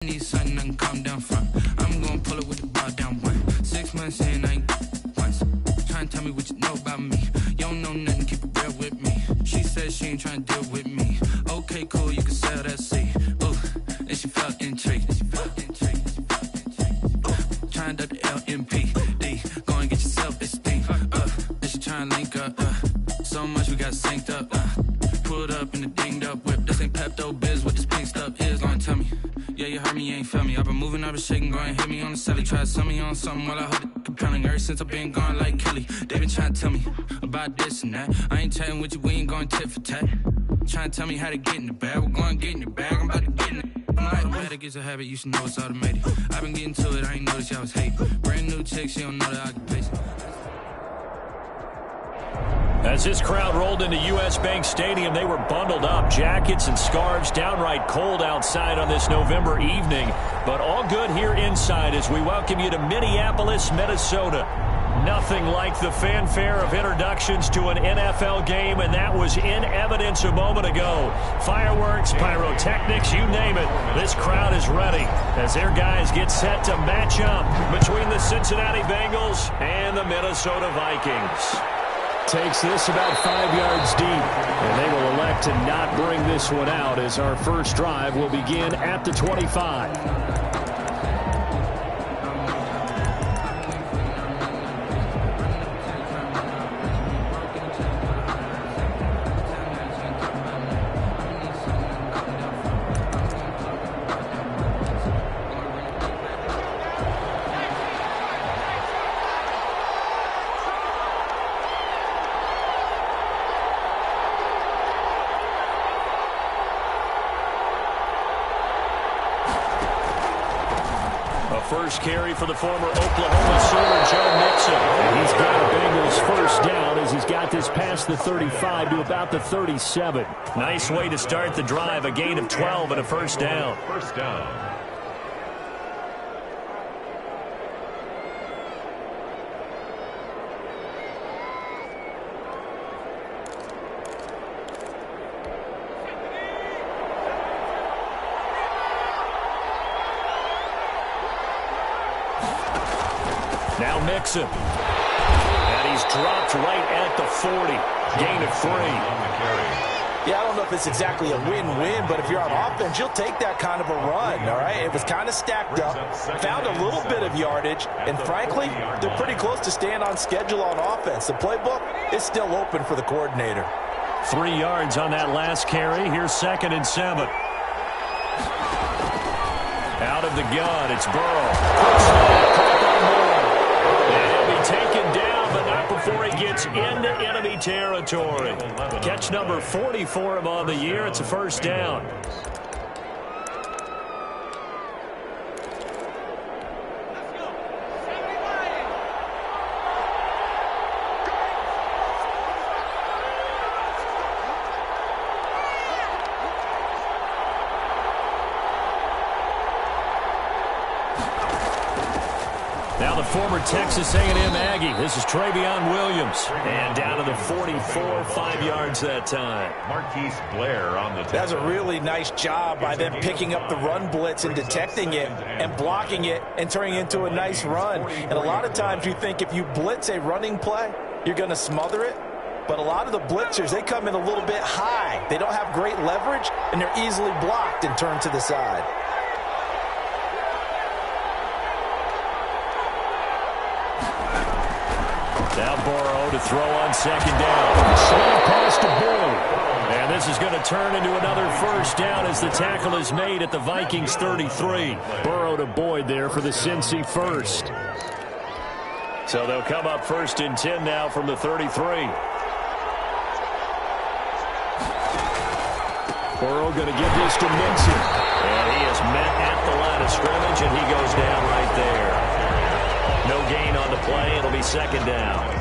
Need something I can calm down from. I'm gonna pull it with the bar down one. 6 months in, I ain't once. Trying to tell me what you know about me. You don't know nothing, keep it real with me. She said she ain't trying to deal with me. Okay, cool, you can sell that seat. Ooh, and she felt intrigued. Trying to the LMPD. Go and get your self-esteem. And she trying to link up. So much we got synced up. Pulled up in the dinged up whip. This ain't Pepto Biz, what this pink stuff is. Gonna tell me. Yeah, you heard me, you ain't felt me. I've been moving, I've been shaking, go and hit me on the celly. Try to sell me on something while I heard it compelling. Ever since I've been gone like Kelly, they been trying to tell me about this and that. I ain't chatting with you, we ain't going tit for tat. Trying to tell me how to get in the bag. We're going to get in the bag, I'm about to get in it. I'm like, automatic is a habit, you should know it's automated. I've been getting to it, I ain't noticed y'all was hating. Brand new chick, she don't know the occupation. As this crowd rolled into U.S. Bank Stadium, they were bundled up, jackets and scarves, downright cold outside on this November evening. But all good here inside as we welcome you to Minneapolis, Minnesota. Nothing like the fanfare of introductions to an NFL game, and that was in evidence a moment ago. Fireworks, pyrotechnics, you name it. This crowd is ready as their guys get set to match up between the Cincinnati Bengals and the Minnesota Vikings. Takes this about 5 yards deep, and they will elect to not bring this one out as our first drive will begin at the 25. First carry for the former Oklahoma Sooner, Joe Mixon. And he's got a Bengals first down as he's got this past the 35 to about the 37. Nice way to start the drive, a gain of 12 and a first down. Now Mixon. And he's dropped right at the 40. Gain of 3. Yeah, I don't know if it's exactly a win-win, but if you're on offense, you'll take that kind of a run, all right? It was kind of stacked up, found a little bit of yardage, and frankly, they're pretty close to staying on schedule on offense. The playbook is still open for the coordinator. 3 yards on that last carry. Here's 2nd and 7. Out of the gun, it's Burrow. Taken down, but not before he gets into enemy territory. Catch number 40 for him on the year. It's a first down. Now the former Texas A&M Aggie. This is Travion Williams. And down to the 44, 5 yards that time. Marquise Blair on the tackle. That's a really nice job by them picking up the run blitz and detecting it and blocking it and turning it into a nice run. And a lot of times you think if you blitz a running play, you're going to smother it. But a lot of the blitzers, they come in a little bit high. They don't have great leverage, and they're easily blocked and turned to the side. Now Burrow to throw on 2nd down. Slant pass to Boyd. And this is going to turn into another first down as the tackle is made at the Vikings 33. Burrow to Boyd there for the Cincy first. So they'll come up 1st and 10 now from the 33. Burrow going to give this to Mixon. And he is met at the line of scrimmage, and he goes down right there. No gain on the play. It'll be 2nd down.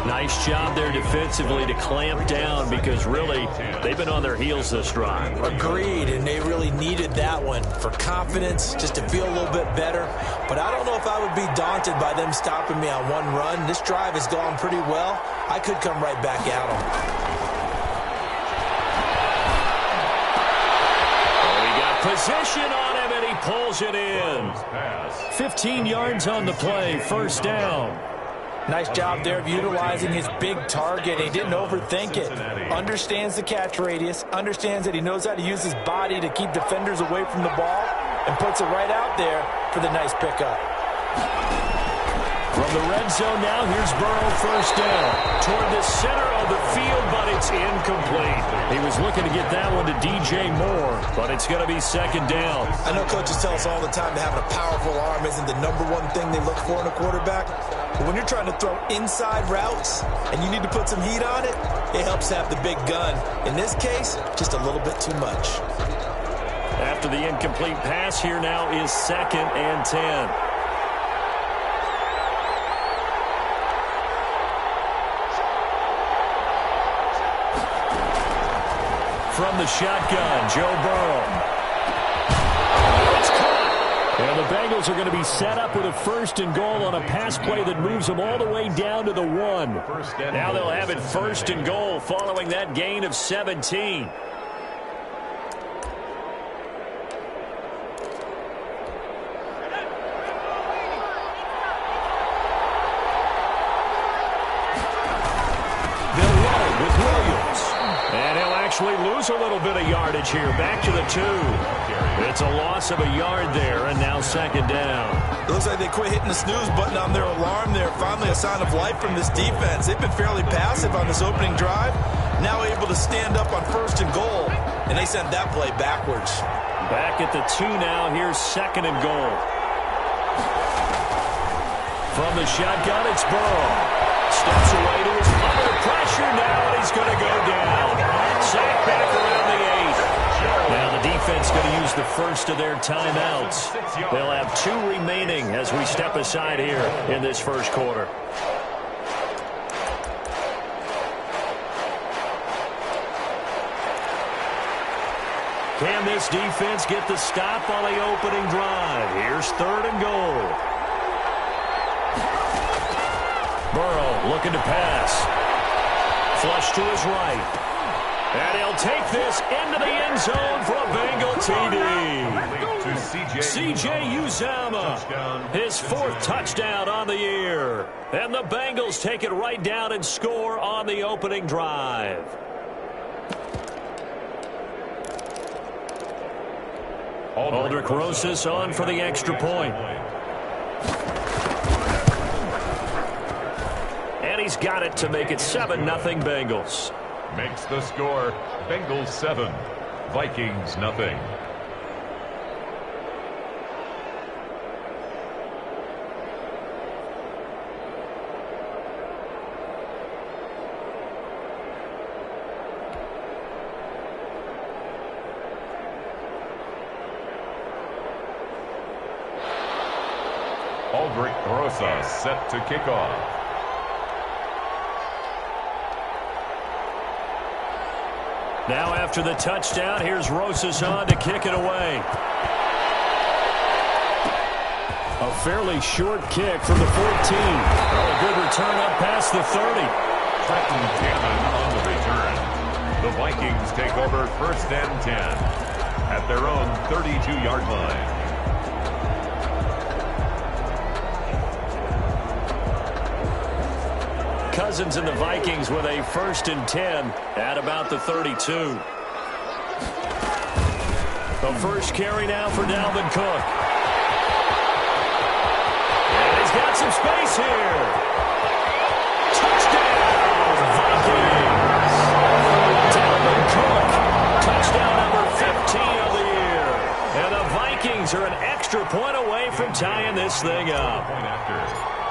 Nice job there defensively to clamp down because really they've been on their heels this drive. Agreed, and they really needed that one for confidence, just to feel a little bit better. But I don't know if I would be daunted by them stopping me on one run. This drive has gone pretty well. I could come right back at them. Oh, he got position on him, and he pulls it in. 15 yards on the play, first down. Nice job there of utilizing his big target. He didn't overthink it. Understands the catch radius, understands that he knows how to use his body to keep defenders away from the ball, and puts it right out there for the nice pickup. From the red zone now, here's Burrow, first down. Toward the center of the field, but it's incomplete. He was looking to get that one to DJ Moore, but it's going to be second down. I know coaches tell us all the time that having a powerful arm isn't the number one thing they look for in a quarterback. But when you're trying to throw inside routes and you need to put some heat on it, it helps have the big gun. In this case, just a little bit too much. After the incomplete pass, here now is 2nd and 10. From the shotgun, Joe Burrow. It's caught. And the Bengals are going to be set up with a 1st and goal on a pass play that moves them all the way down to the 1. Now they'll have it 1st and goal following that gain of 17. Lose a little bit of yardage here. Back to the 2. It's a loss of a yard there, and now 2nd down. It looks like they quit hitting the snooze button on their alarm there. Finally a sign of life from this defense. They've been fairly passive on this opening drive. Now able to stand up on 1st and goal, and they sent that play backwards. Back at the 2 now. Here's 2nd and goal. From the shotgun, it's Burrow. Steps away to his under pressure now, and he's going to go down. Sack back around the 8. Now the defense going to use the first of their timeouts. They'll have 2 remaining as we step aside here in this first quarter. Can this defense get the stop on the opening drive? Here's 3rd and goal. Burrow looking to pass. Flush to his right. And he'll take this into the end zone for a Bengal TD. C.J. Uzomah, his 4th touchdown on the year. And the Bengals take it right down and score on the opening drive. Aldrich Rosas on for the extra point. And he's got it to make it 7-0 Bengals. Makes the score Bengals 7, Vikings nothing. Aldrich Rosas set to kick off. Now after the touchdown, here's Rosas on to kick it away. A fairly short kick from the 14. Oh, a good return up past the 30. Trenton Cannon on the return. The Vikings take over 1st and 10 at their own 32-yard line. Cousins and the Vikings with a 1st and 10 at about the 32. The first carry now for Dalvin Cook. And he's got some space here. Touchdown, Vikings! Dalvin Cook, touchdown number 15 of the year. And the Vikings are an extra point away from tying this thing up.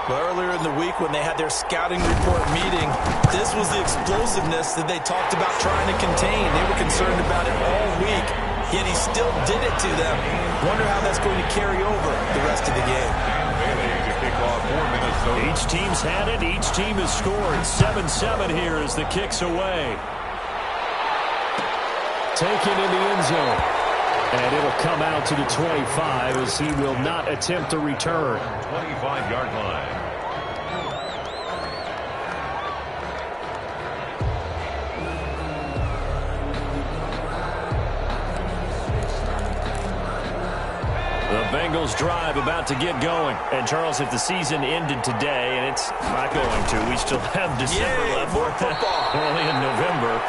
Well, earlier in the week when they had their scouting report meeting, this was the explosiveness that they talked about trying to contain. They were concerned about it all week, yet he still did it to them. Wonder how that's going to carry over the rest of the game. Each team's had it. Each team has scored. 7-7 here as the kick's away. Taken in the end zone. And it'll come out to the 25 as he will not attempt to return. 25-yard line. Bengals drive about to get going. And, Charles, if the season ended today, and it's not going to, we still have December left. More football. We're only in November.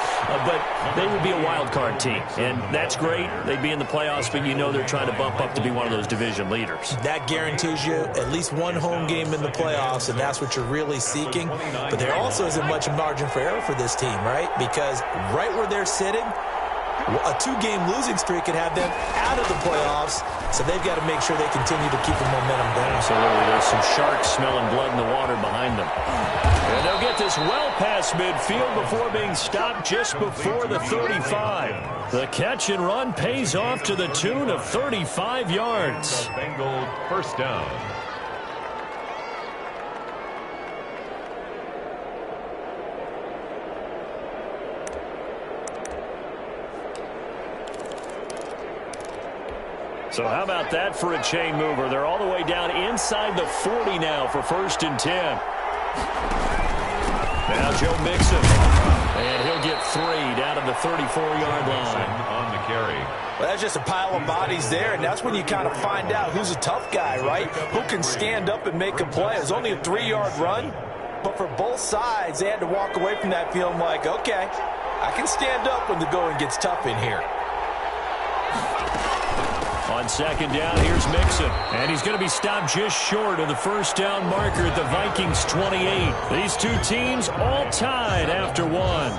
But they would be a wild card team, and that's great. They'd be in the playoffs, but you know they're trying to bump up to be one of those division leaders. That guarantees you at least one home game in the playoffs, and that's what you're really seeking. But there also isn't much margin for error for this team, right? Because right where they're sitting, a two-game losing streak could have them out of the playoffs, so they've got to make sure they continue to keep the momentum going. Absolutely. There's some sharks smelling blood in the water behind them. And they'll get this well past midfield before being stopped just before the 35. The catch and run pays off to the tune of 35 yards. Bengals first down. So how about that for a chain mover? They're all the way down inside the 40 now for 1st and 10. Now Joe Mixon. And he'll get 3 down at the 34-yard line. On the carry. Well, that's just a pile of bodies there, and that's when you kind of find out who's a tough guy, right? Who can stand up and make a play. It was only a 3-yard run, but for both sides, they had to walk away from that feeling like, okay, I can stand up when the going gets tough in here. On 2nd down, here's Mixon. And he's going to be stopped just short of the 1st down marker at the Vikings 28. These two teams all tied after one.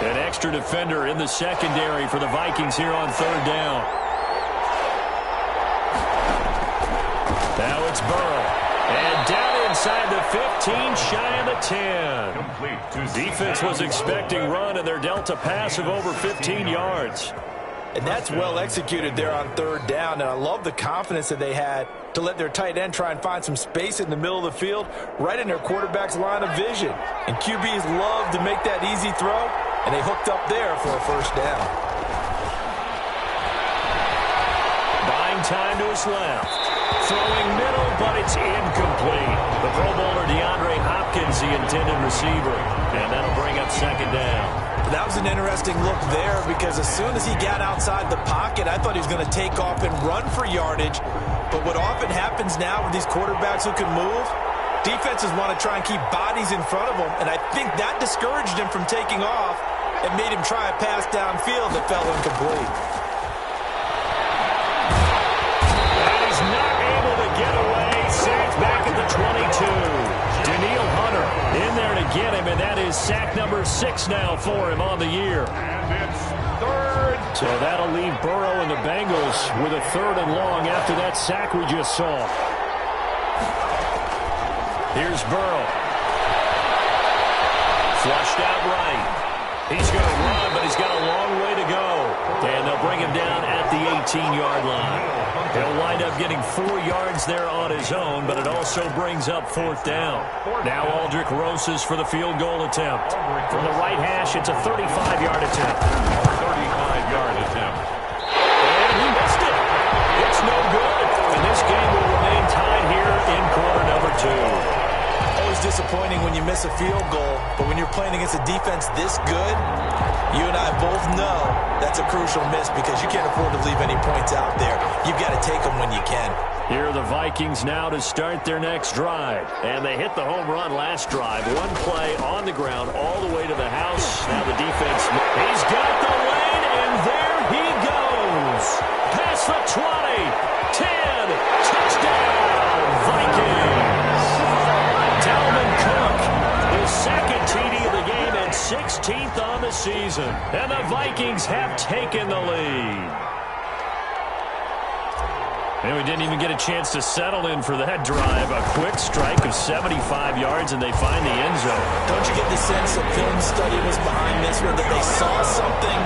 An extra defender in the secondary for the Vikings here on 3rd down. Now it's Burrow. And down inside the 15, shy of the 10. Defense was expecting run, and they're dealt a pass of over 15 yards. And that's well executed there on 3rd down, and I love the confidence that they had to let their tight end try and find some space in the middle of the field, right in their quarterback's line of vision. And QBs love to make that easy throw, and they hooked up there for a 1st down. Buying time to his left. Throwing middle, but it's incomplete. The Pro Bowler DeAndre Hopkins, the intended receiver. And that'll bring up 2nd down. That was an interesting look there because as soon as he got outside the pocket, I thought he was going to take off and run for yardage. But what often happens now with these quarterbacks who can move, defenses want to try and keep bodies in front of them. And I think that discouraged him from taking off and made him try a pass downfield that fell incomplete. Back at the 22. Daniil Hunter in there to get him, and that is sack number 6 now for him on the year. And it's 3rd. So that'll leave Burrow and the Bengals with a 3rd and long after that sack we just saw. Here's Burrow. Flushed out right. He's going to run, but he's got a long way to go. And they'll bring him down at the 18-yard line. He'll wind up getting 4 yards there on his own, but it also brings up 4th down. Now Aldrick Rosas for the field goal attempt. From the right hash, it's a 35-yard attempt. 35-yard attempt. And he missed it. It's no good. And this game will remain tied here in quarter number 2. Always disappointing when you miss a field goal, but when you're playing against a defense this good, you and I both know that's a crucial miss because you can't afford to leave any points out there. You've got to take them when you can. Here are the Vikings now to start their next drive. And they hit the home run last drive. One play on the ground all the way to the house. Now the defense. He's got the lane, and there he goes. Past the 20, 10, touchdown, Vikings. Dalvin Cook, his 2nd TD of the game and 16th on the season. And the Vikings have taken the lead. And we didn't even get a chance to settle in for that drive. A quick strike of 75 yards, and they find the end zone. Don't you get the sense that film study was behind this one, that they saw something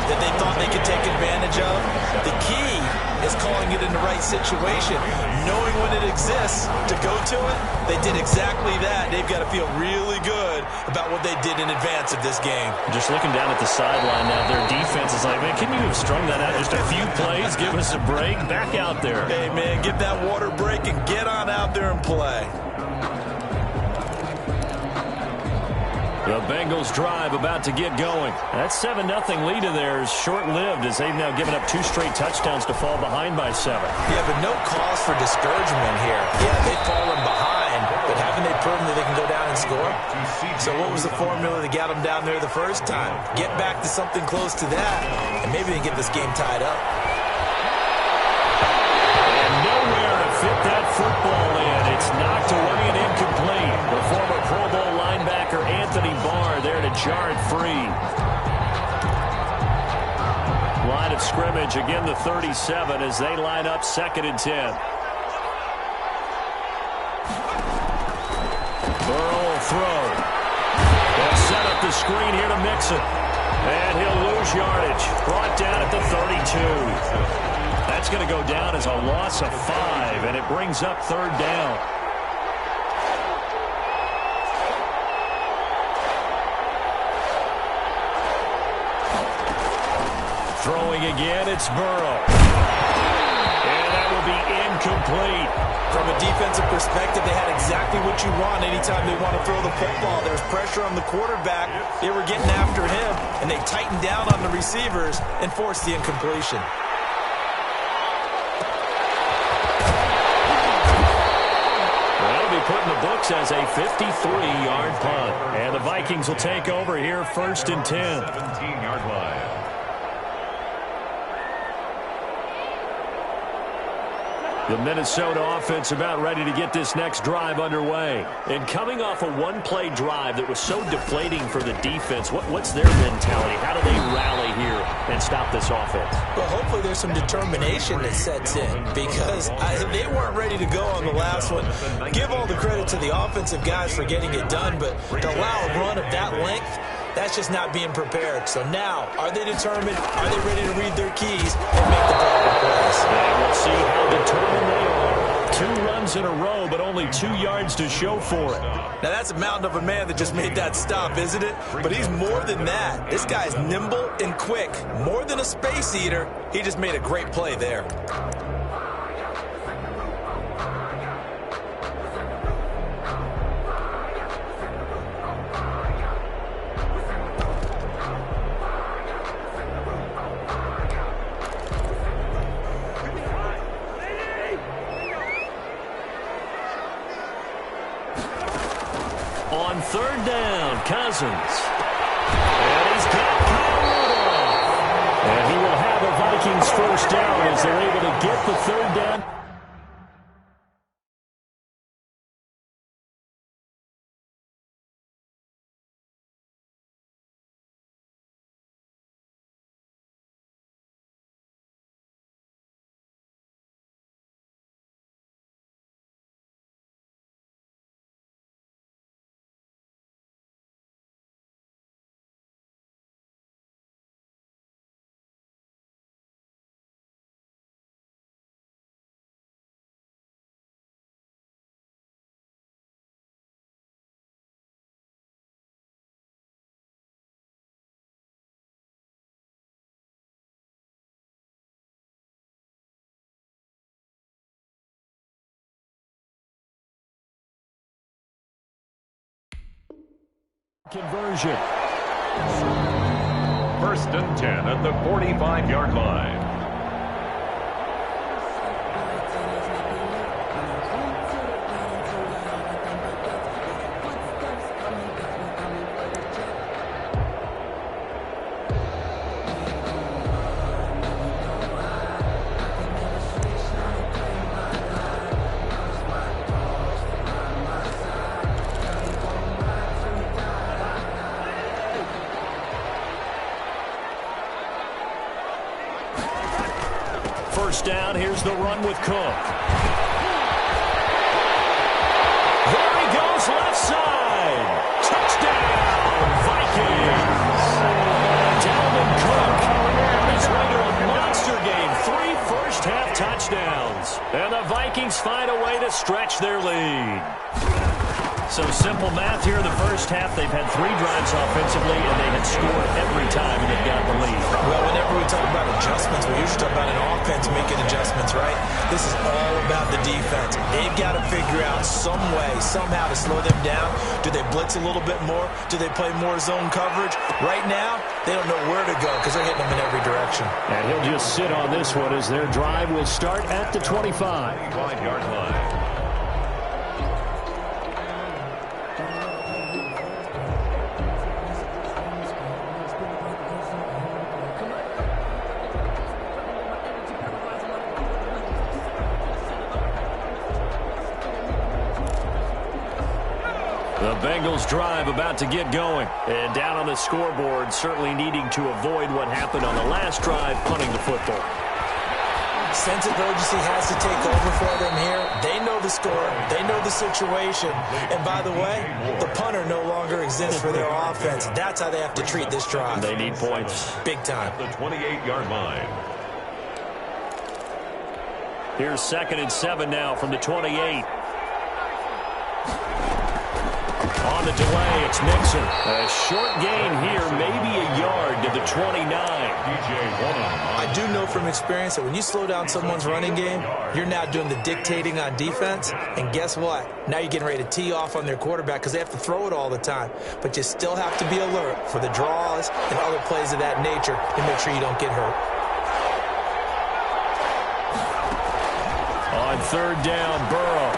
that they thought they could take advantage of? The key is calling it in the right situation, knowing when it exists to go to it. They did exactly that. They've got to feel really good about what they did in advance of this game. Just looking down at the sideline now, their defense is like, man, can you have strung that out just a few plays? Give us a break. Back out there. Hey, man, give that water break and get on out there and play. The Bengals drive about to get going. That 7-0 lead of theirs short-lived as they've now given up 2 straight touchdowns to fall behind by 7. Yeah, but no cause for discouragement here. Yeah, they've fallen behind, but haven't they proven that they can go down and score? So what was the formula that got them down there the first time? Get back to something close to that, and maybe they get this game tied up. And nowhere to fit that football in. It's knocked away and incomplete. The former Pro Bowl linebacker Anthony Barr there to jar it free. Line of scrimmage, again the 37 as they line up 2nd and 10. Burrow will throw. They'll set up the screen here to Mixon. And he'll lose yardage. Brought down at the 32. That's going to go down as a loss of 5, and it brings up 3rd down. Throwing again, it's Burrow. And that will be incomplete. From a defensive perspective, they had exactly what you want anytime they want to throw the football. There's pressure on the quarterback. They were getting after him, and they tightened down on the receivers and forced the incompletion. That'll be put in the books as a 53-yard punt. And the Vikings will take over here 1st and 10. 17-yard line. The Minnesota offense about ready to get this next drive underway. And coming off a one-play drive that was so deflating for the defense, what's their mentality? How do they rally here and stop this offense? Well, hopefully there's some determination that sets in because they weren't ready to go on the last one. Give all the credit to the offensive guys for getting it done, but to allow a run of that length, that's just not being prepared. So now, are they determined? Are they ready to read their keys and make the proper plays? And we'll see how determined they are. 2 runs in a row, but only 2 yards to show for it. Now, that's a mountain of a man that just made that stop, isn't it? But he's more than that. This guy's nimble and quick. More than a space eater, he just made a great play there. On 3rd down, Cousins. And he's got Kyle Rudolph. And he will have a Vikings 1st down as they're able to get the 3rd down. Conversion. 1st and 10 at the 45-yard line. First down, here's the run with Cook. There he goes, left side. Touchdown, Vikings. Dalvin Cook on his way to a monster game. 3 first-half touchdowns. And the Vikings find a way to stretch their lead. So simple math here in the first half. They've had 3 drives offensively, and they had scored every time, and they've got the lead. Well, whenever we talk about adjustments, we usually talk about an offense making adjustments, right? This is all about the defense. They've got to figure out some way, somehow to slow them down. Do they blitz a little bit more? Do they play more zone coverage? Right now, they don't know where to go because they're hitting them in every direction. And he'll just sit on this one as their drive will start at the 25. 5-yard line. The Bengals drive about to get going. And down on the scoreboard, certainly needing to avoid what happened on the last drive, punting the football. Sense of urgency has to take over for them here. They know the score. They know the situation. And by the way, the punter no longer exists for their offense. That's how they have to treat this drive. They need points. Big time. The 28-yard line. Here's 2nd and 7 now from the 28. On the delay, it's Mixon. A short gain here, maybe a yard to the 29. I do know from experience that when you slow down someone's running game, you're now doing the dictating on defense. And guess what? Now you're getting ready to tee off on their quarterback because they have to throw it all the time. But you still have to be alert for the draws and other plays of that nature to make sure you don't get hurt. On 3rd down, Burrow.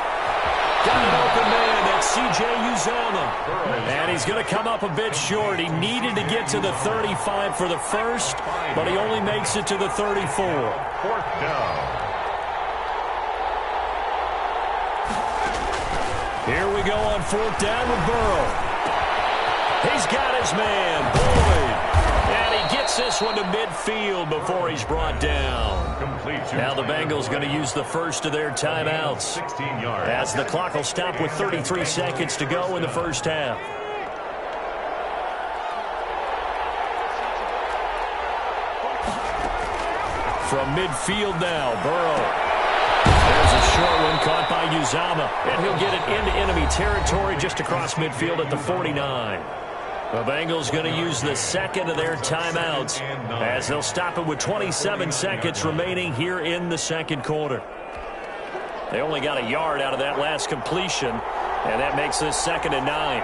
Got an open man. That's C.J. Uzomah. And he's going to come up a bit short. He needed to get to the 35 for the first, but he only makes it to the 34. 4th down. Here we go on 4th down with Burrow. He's got his man, Boyd. And he gets this one to midfield before he's brought down. Now the Bengals going to use the first of their timeouts 16 yards. as the clock will stop with 33 seconds to go in the first half. From midfield now, Burrow. There's a short one caught by Uzomah, and he'll get it into enemy territory just across midfield at the 49. The Bengals going to use the second of their timeouts as they'll stop it with 27 seconds remaining here in the second quarter. They only got a yard out of that last completion, and that makes this 2nd and 9.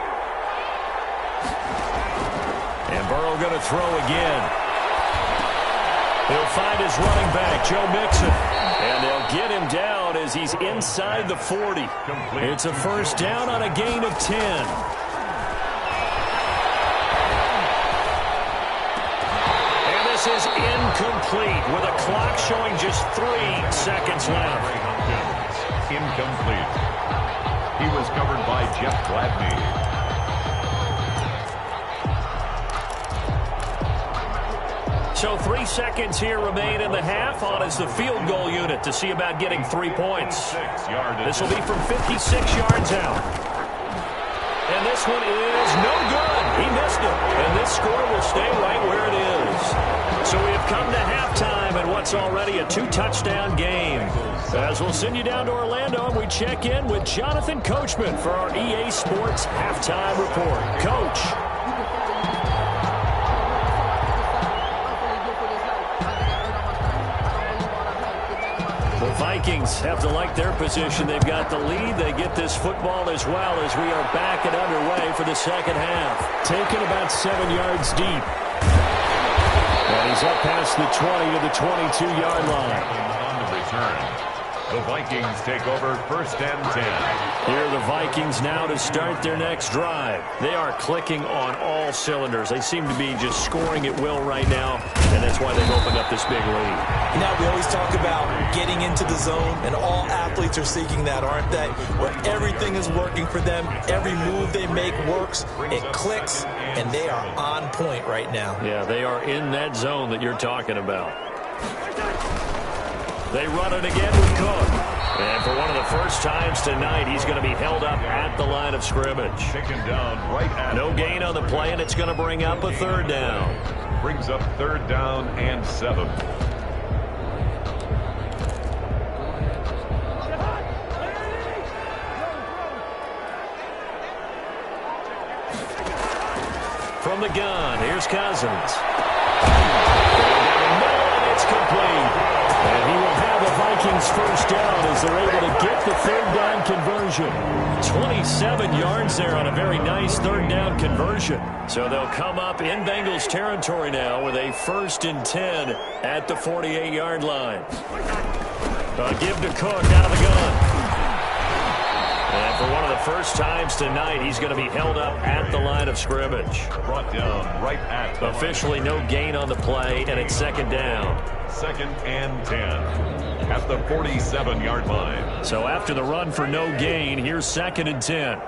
And Burrow going to throw again. He'll find his running back, Joe Mixon. And they'll get him down as he's inside the 40. It's a first down on a gain of 10. Is incomplete with a clock showing just 3 seconds left. Incomplete. He was covered by Jeff Gladney. So 3 seconds here remain in the half. On is the field goal unit to see about getting 3 points. This will be from 56 yards out. And this one is no good. He missed it. And this score will stay right where it is. So we have come to halftime in what's already a 2-touchdown game. As we'll send you down to Orlando, and we check in with Jonathan Coachman for our EA Sports Halftime Report. Coach. The Vikings have to like their position. They've got the lead. They get this football as well as we are back and underway for the second half. Taken about 7 yards deep. And he's up past the 20 to the 22-yard line. On the return. The Vikings take over 1st and 10. Here are the Vikings now to start their next drive. They are clicking on all cylinders. They seem to be just scoring at will right now, and that's why they've opened up this big lead. Now we always talk about getting into the zone, and all athletes are seeking that, aren't they? Where everything is working for them, every move they make works, it clicks, and they are on point right now. Yeah, they are in that zone that you're talking about. They run it again with Cook. And for one of the first times tonight, he's going to be held up at the line of scrimmage. Taken down right at no gain on the play, and it's going to bring up a 3rd down. Brings up 3rd down and 7. From the gun, here's Cousins. Going down the middle, and it's complete. And he will have a Vikings the third down conversion. 27 yards there on a very nice third down conversion. So they'll come up in Bengals territory now with a 1st and 10 at the 48-yard line. A give to Cook out of the gun. And for one of the first times tonight, he's going to be held up at the line of scrimmage. Brought down right at the Officially no gain on the play, and it's 2nd down. 2nd and 10 at the 47-yard line. So after the run for no gain, here's 2nd and 10.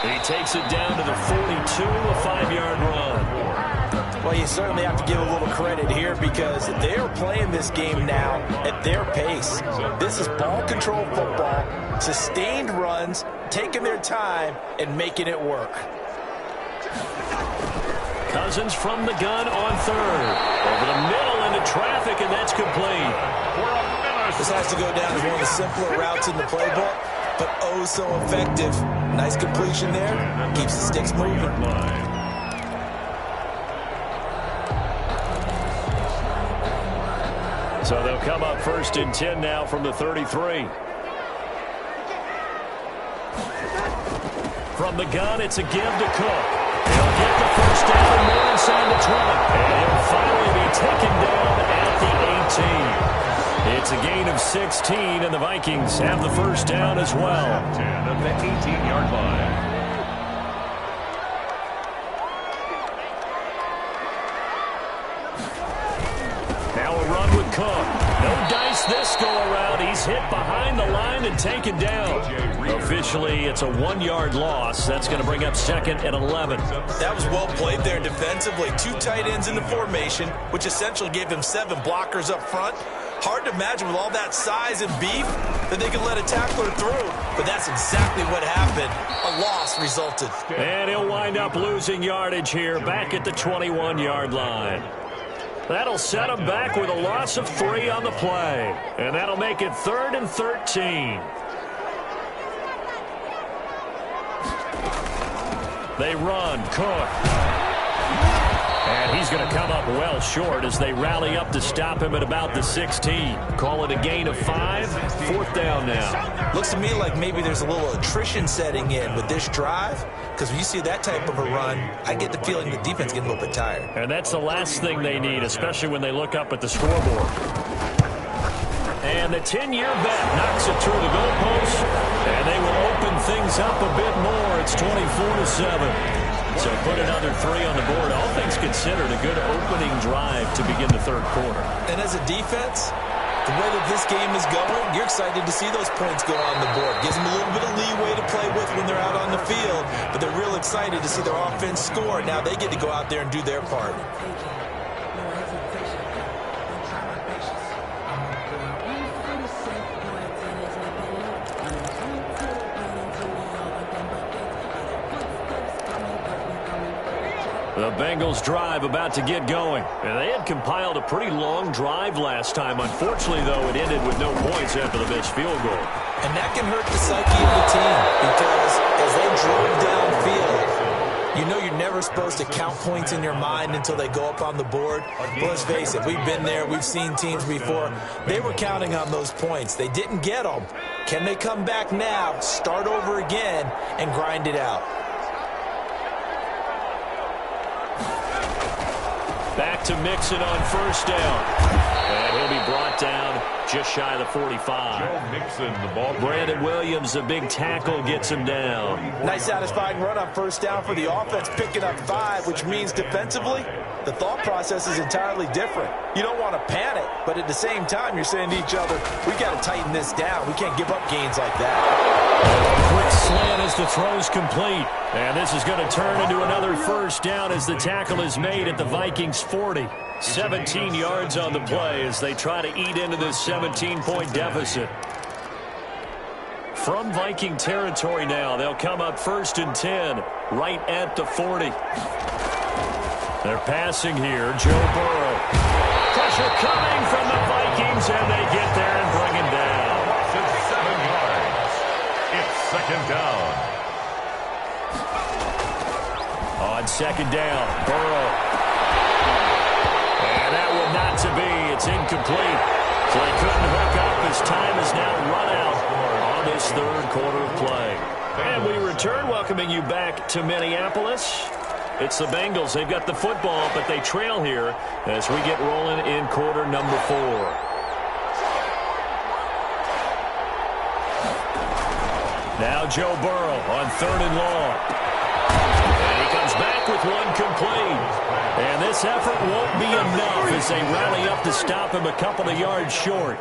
He takes it down to the 42, a 5-yard run. Well, you certainly have to give a little credit here because they're playing this game now at their pace. This is ball control football, sustained runs, taking their time, and making it work. Cousins from the gun on 3rd. Over the middle into traffic, and that's complete. This has to go down as one of the simpler routes in the playbook, but oh so effective. Nice completion there. Keeps the sticks moving. So they'll come up 1st and 10 now from the 33. From the gun, it's a give to Cook. He'll get the 1st down and more inside the 20. And he'll finally be taken down at the 18. It's a gain of 16, and the Vikings have the 1st down as well. 10 at the 18-yard line. Cook. No dice this go around. He's hit behind the line and taken down. Officially, it's a 1-yard loss. That's going to bring up 2nd and 11. That was well played there defensively. 2 tight ends in the formation, which essentially gave them 7 blockers up front. Hard to imagine with all that size and beef that they could let a tackler through. But that's exactly what happened. A loss resulted. And he'll wind up losing yardage here back at the 21-yard line. That'll set him back with a loss of 3 on the play. And that'll make it 3rd and 13. They run. Cook. And he's going to come up well short as they rally up to stop him at about the 16. Call it a gain of 5. 4th down now. Looks to me like maybe there's a little attrition setting in with this drive. Because when you see that type of a run, I get the feeling the defense getting a little bit tired. And that's the last thing they need, especially when they look up at the scoreboard. And the 10-year bet knocks it through the goalpost. And they will open things up a bit more. It's 24-7. So put another 3 on the board. All things considered, a good opening drive to begin the 3rd quarter. And as a defense, the way that this game is going, you're excited to see those points go on the board. Gives them a little bit of leeway to play with when they're out on the field. But they're real excited to see their offense score. Now they get to go out there and do their part. The Bengals drive about to get going. And they had compiled a pretty long drive last time. Unfortunately, though, it ended with no points after the missed field goal. And that can hurt the psyche of the team because as they drove downfield, you know you're never supposed to count points in your mind until they go up on the board. But let's face it, we've been there. We've seen teams before. They were counting on those points. They didn't get them. Can they come back now, start over again, and grind it out? Back to Mixon on 1st down. And he'll be brought down just shy of the 45. Joe Mixon, the ball. Brandon Williams, a big tackle, gets him down. Nice satisfying run on 1st down for the offense, picking up 5, which means defensively, the thought process is entirely different. You don't want to panic, but at the same time, you're saying to each other, we got to tighten this down. We can't give up gains like that. Quick slant as the throw's complete. And this is going to turn into another 1st down as the tackle is made at the Vikings 40. 17 yards on the play as they try to eat into this 17-point deficit. From Viking territory now, they'll come up 1st and 10 right at the 40. They're passing here. Joe Burrow. Pressure coming from the Vikings, and they get there and bring him down. It's 7 yards. It's 2nd down. On 2nd down, Burrow. And that one not to be. It's incomplete. So they couldn't hook up as time is now run out on this third quarter of play. And we return, welcoming you back to Minneapolis. It's the Bengals. They've got the football, but they trail here as we get rolling in quarter number 4. Now Joe Burrow on 3rd and long. And he comes back with one complete. And this effort won't be enough as they rally up to stop him a couple of yards short.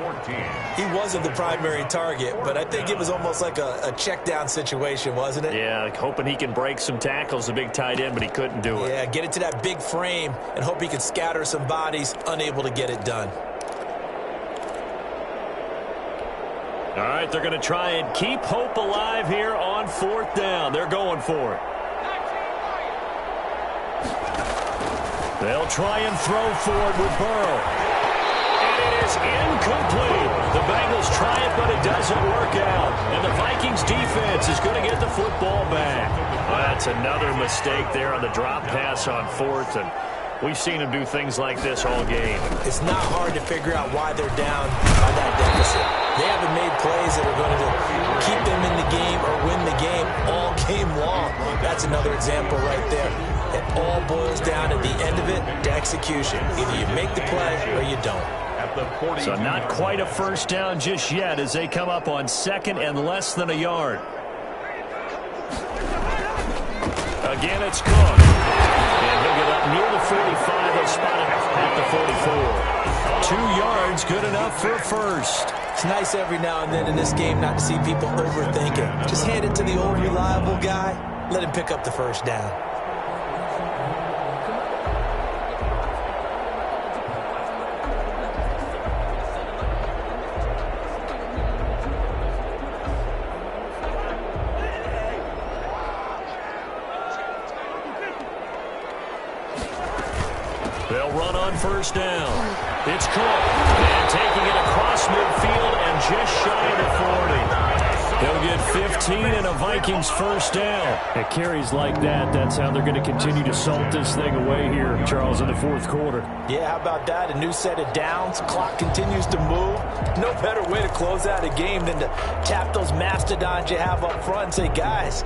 He wasn't the primary target, but I think it was almost like a check down situation, wasn't it? Yeah, hoping he can break some tackles, a big tight end, but he couldn't do it. Yeah, get it to that big frame and hope he can scatter some bodies, unable to get it done. All right, they're going to try and keep hope alive here on 4th down. They're going for it. They'll try and throw forward with Burrow. And it is incomplete. The Bengals try it, but it doesn't work out. And the Vikings defense is going to get the football back. Well, that's another mistake there on the drop pass on 4th. And we've seen them do things like this all game. It's not hard to figure out why they're down by that deficit. They haven't made plays that are going to keep them in the game or win the game all game long. That's another example right there. It all boils down at the end of it to execution. Either you make the play or you don't. So not quite a first down just yet as they come up on 2nd and less than a yard. Again, it's Cook. And he'll get up near the 45. They'll spot him at the 44. 2 yards, good enough for a first. It's nice every now and then in this game not to see people overthink it. Just hand it to the old reliable guy. Let him pick up the first down. They'll run on first down. It's Cook. And taking it across midfield and just shy of the 40. He'll get 15 and a Vikings first down. At carries like that, that's how they're going to continue to salt this thing away here, Charles, in the 4th quarter. Yeah, how about that? A new set of downs. Clock continues to move. No better way to close out a game than to tap those mastodons you have up front and say, guys,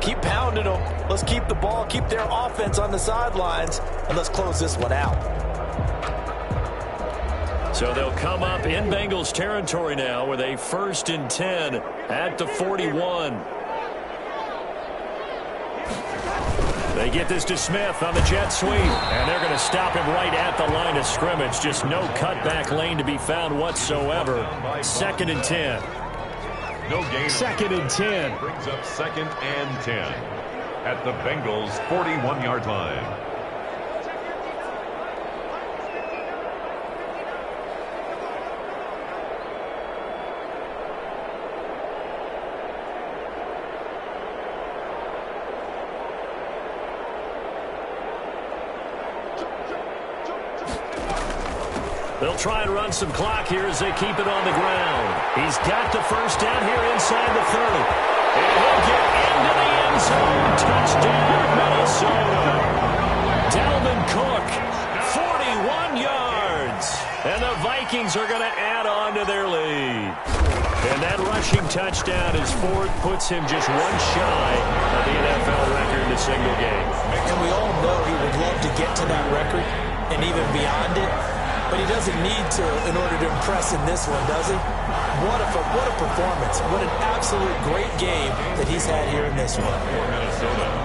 keep pounding them. Let's keep the ball, keep their offense on the sidelines, and let's close this one out. So they'll come up in Bengals territory now with a 1st and 10 at the 41. They get this to Smith on the jet sweep, and they're going to stop him right at the line of scrimmage. Just no cutback lane to be found whatsoever. 2nd and 10. No gain. 2nd and 10. Brings up 2nd and 10 at the Bengals' 41-yard line. They'll try and run some clock here as they keep it on the ground. He's got the first down here inside the 30. And he'll get into the end zone. Touchdown, Minnesota. Dalvin Cook, 41 yards. And the Vikings are going to add on to their lead. And that rushing touchdown is 4th, puts him just one shy of the NFL record in a single game. And we all know he would love to get to that record and even beyond it. But he doesn't need to in order to impress in this one, does he? What a performance. What an absolute great game that he's had here in this one.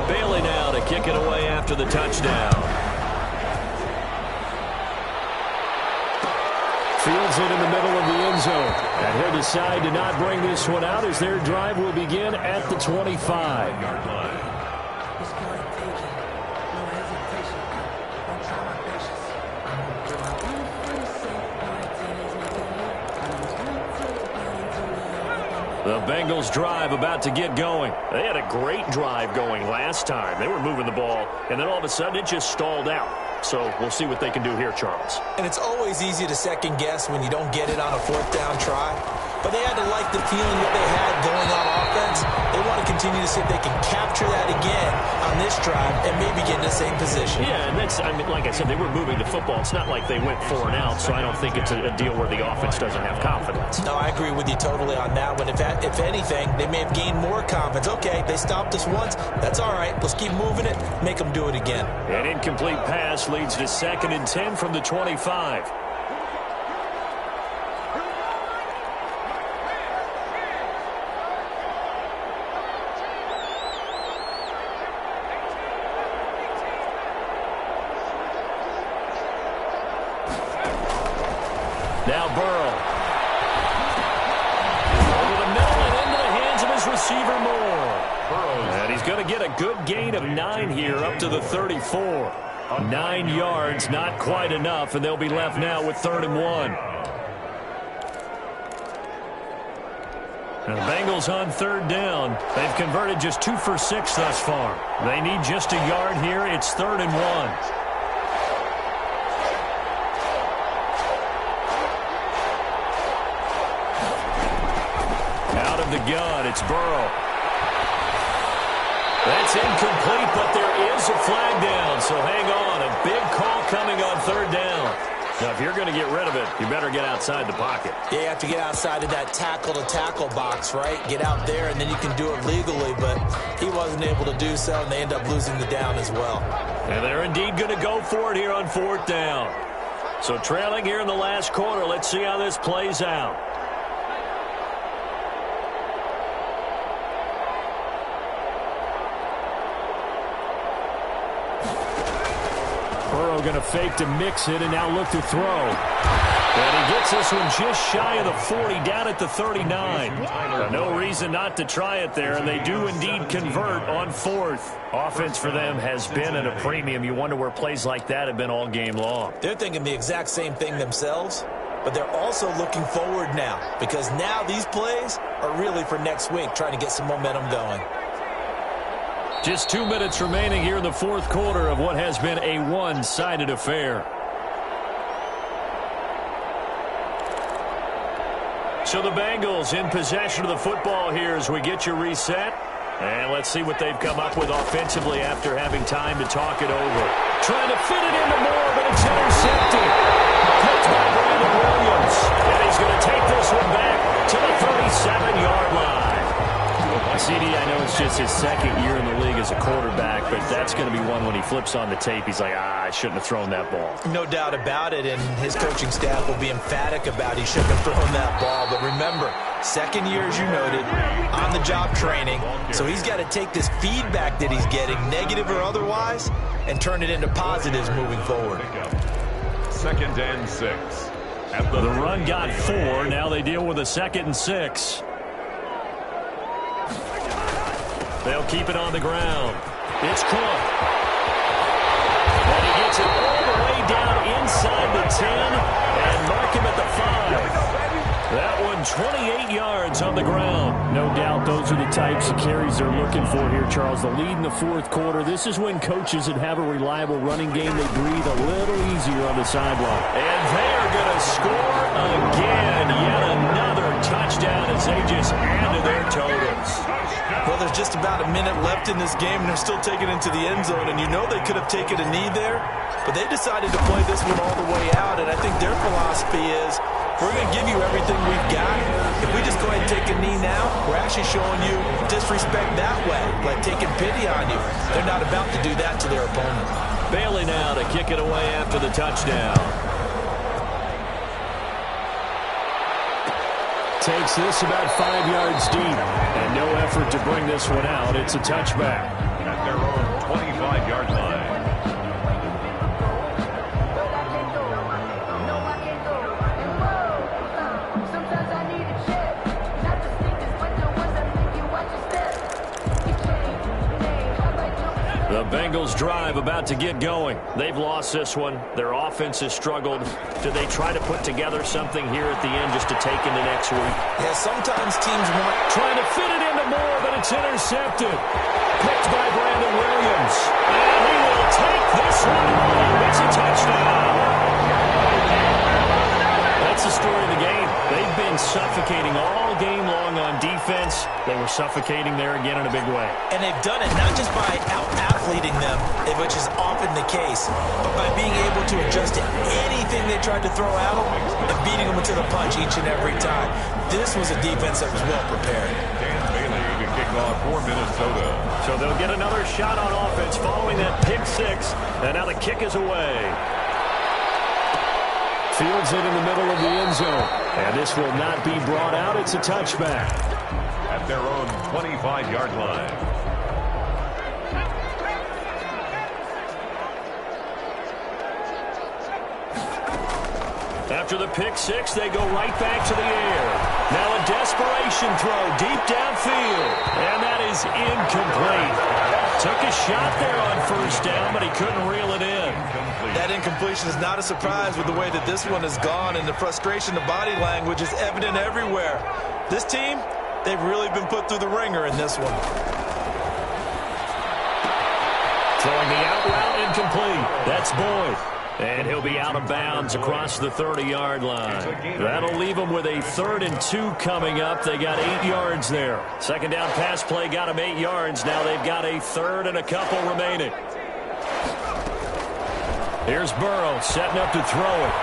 Bailey now to kick it away after the touchdown. Fields it in the middle of the end zone. And he'll decide to not bring this one out as their drive will begin at the 25-yard line. The Bengals drive about to get going. They had a great drive going last time. They were moving the ball, and then all of a sudden it just stalled out. So we'll see what they can do here, Charles. And it's always easy to second guess when you don't get it on a 4th down try. but they had to like the feeling that they had going on offense. They want to continue to see if they can capture that again on this drive and maybe get in the same position. Yeah, and that's, I mean, like I said, they were moving the football. It's not like they went 4 and out, so I don't think it's a deal where the offense doesn't have confidence. No, I agree with you totally on that one. If anything, they may have gained more confidence. Okay, they stopped us once. That's all right. Let's keep moving it, make them do it again. An incomplete pass leads to 2nd and 10 from the 25. Now Burrow. Over the middle and into the hands of his receiver Moore. And he's going to get a good gain of 9 here up to the 34. 9 yards, not quite enough, and they'll be left now with 3rd and 1. And the Bengals on 3rd down. They've converted just 2 for 6 thus far. They need just a yard here. It's 3rd and 1. The gun, it's Burrow. That's incomplete, but there is a flag down, so hang on. A big call coming on 3rd down. Now, if you're going to get rid of it, you better get outside the pocket. Yeah, you have to get outside of that tackle-to-tackle box, right? Get out there, and then you can do it legally, but he wasn't able to do so, and they end up losing the down as well. And they're indeed going to go for it here on 4th down. So trailing here in the last quarter, let's see how this plays out. Burrow going to fake to mix it and now look to throw. And he gets this one just shy of the 40, down at the 39. No reason not to try it there, and they do indeed convert on 4th. Offense for them has been at a premium. You wonder where plays like that have been all game long. They're thinking the exact same thing themselves, but they're also looking forward now, because now these plays are really for next week, trying to get some momentum going. Just 2 minutes remaining here in the 4th quarter of what has been a one-sided affair. So the Bengals in possession of the football here as we get you reset. And let's see what they've come up with offensively after having time to talk it over. Trying to fit it into Moore, but it's intercepted. Picked by Brandon Williams. And he's going to take this one back to the 37-yard line. CD, I know it's just his 2nd year in the league as a quarterback, but that's going to be one when he flips on the tape. He's like, I shouldn't have thrown that ball. No doubt about it, and his coaching staff will be emphatic about he shouldn't have thrown that ball. But remember, 2nd year, as you noted, on-the-job training, so he's got to take this feedback that he's getting, negative or otherwise, and turn it into positives moving forward. 2nd and 6. The run got 4. Now they deal with a 2nd and 6. They'll keep it on the ground. It's Cook. And he gets it all the way down inside the 10 and mark him at the 5. That one 28 yards on the ground. No doubt those are the types of carries they're looking for here, Charles. The lead in the 4th quarter. This is when coaches that have a reliable running game, they breathe a little easier on the sideline. And they're going to score again. Yet another touchdown as they just add to their totals. Well, there's just about a minute left in this game, and they're still taking it into the end zone. And you know they could have taken a knee there, but they decided to play this one all the way out. And I think their philosophy is, we're going to give you everything we've got. If we just go ahead and take a knee now, we're actually showing you disrespect that way, like taking pity on you. They're not about to do that to their opponent. Bailey now to kick it away after the touchdown. Takes this about 5 yards deep, and no effort to bring this one out. It's a touchback. At their own 25-yard line. The Bengals drive about to get going. They've lost this one. Their offense has struggled. Do they try to put together something here at the end just to take into next week? Yeah, sometimes teams want... Trying to fit it into Moore, but it's intercepted. Picked by Brandon Williams. And he will take this one home. It's a touchdown. That's the story of the game. They've been suffocating all suffocating there again in a big way. And they've done it not just by out-athleting them, which is often the case, but by being able to adjust to anything they tried to throw at them and beating them to the punch each and every time. This was a defense that was well prepared. Dan Bailey to kick off for Minnesota. So they'll get another shot on offense following that pick six, and now the kick is away. Fields it in the middle of the end zone, and this will not be brought out. It's a touchback. At their own 25-yard line. After the pick six, they go right back to the air. Now a desperation throw deep downfield, and that is incomplete. Took a shot there on first down, but he couldn't reel it in. That incompletion is not a surprise with the way that this one has gone, and the frustration, the body language is evident everywhere. This team, they've really been put through the ringer in this one. Throwing the out route incomplete. That's Boyd. And he'll be out of bounds across the 30-yard line. That'll leave them with a 3rd and 2 coming up. They got 8 yards there. Second down pass play got them 8 yards. Now they've got a 3rd and a couple remaining. Here's Burrow setting up to throw it.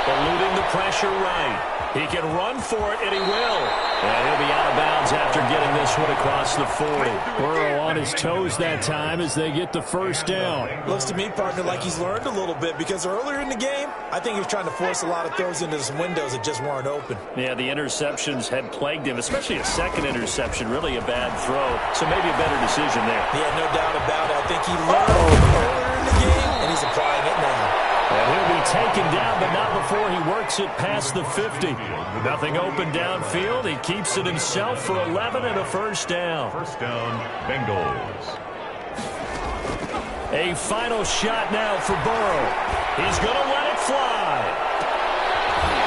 Eluding the pressure right. He can run for it, and he will. And he'll be out of bounds after getting this one across the 40. Burrow on his toes that time as they get the first down. Looks to me, partner, like he's learned a little bit, because earlier in the game, I think he was trying to force a lot of throws into some windows that just weren't open. Yeah, the interceptions had plagued him, especially a second interception, really a bad throw. So maybe a better decision there. Yeah, no doubt about it. I think he learned earlier in the game, and he's applying it now. And he'll be taken down, but not before he works it past the 50. Nothing open downfield. He keeps it himself for 11 and a first down. First down, Bengals. A final shot now for Burrow. He's going to let it fly.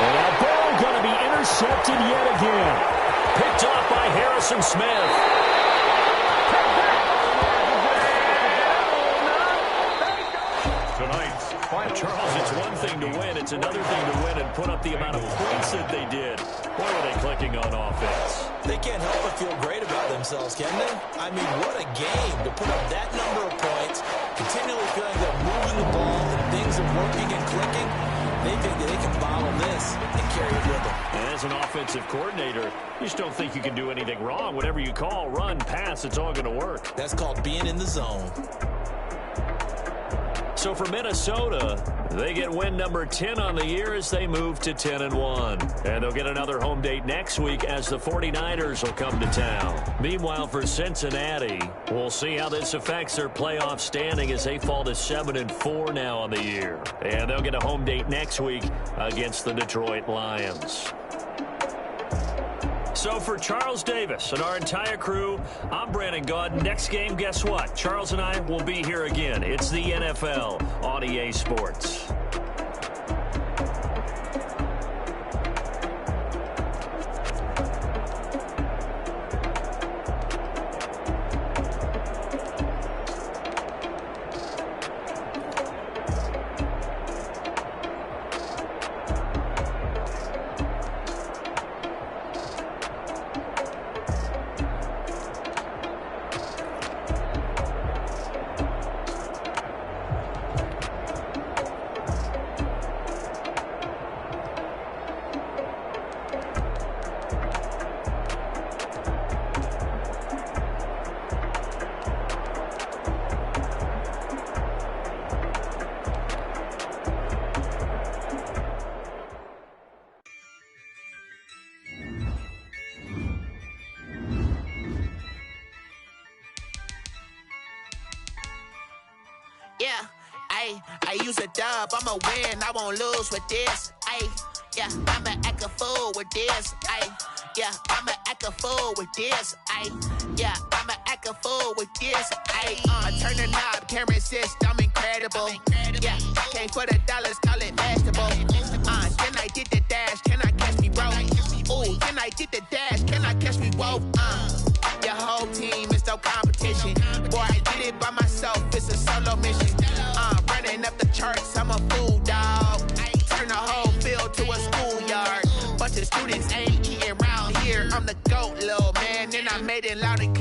And now Burrow going to be intercepted yet again. Picked off by Harrison Smith. Charles, it's one thing to win. It's another thing to win and put up the amount of points that they did. Boy, were they clicking on offense. They can't help but feel great about themselves, can they? I mean, what a game to put up that number of points, continually feeling they're moving the ball and things are working and clicking. They think that they can bottle this and carry it with them. And as an offensive coordinator, you just don't think you can do anything wrong. Whatever you call, run, pass, it's all going to work. That's called being in the zone. So for Minnesota, they get win number 10 on the year as they move to 10-1. And they'll get another home date next week as the 49ers will come to town. Meanwhile, for Cincinnati, we'll see how this affects their playoff standing as they fall to 7-4 now on the year. And they'll get a home date next week against the Detroit Lions. So for Charles Davis and our entire crew, I'm Brandon Gaudin. Next game, guess what? Charles and I will be here again. It's the NFL on EA Sports. Yeah, I use a dub, I'ma win, I won't lose with this. Yeah, I'ma act a fool with this. Yeah, I'ma act a fool with this. Yeah, I'ma act a fool with this. Turn the knob, camera assist, I'm incredible. Yeah, came for the dollars, call it vegetable. Then I did the dash, can I catch me, bro? Ooh, then I did the dash, can I catch me, whoa? Your whole team is no competition. Boy, I did it by myself, it's a solo mission. Running up the charts, I'm a fool, dog. Turn the whole field to a schoolyard. Bunch of students ain't eating round here. I'm the GOAT, little man, and I made talking loud and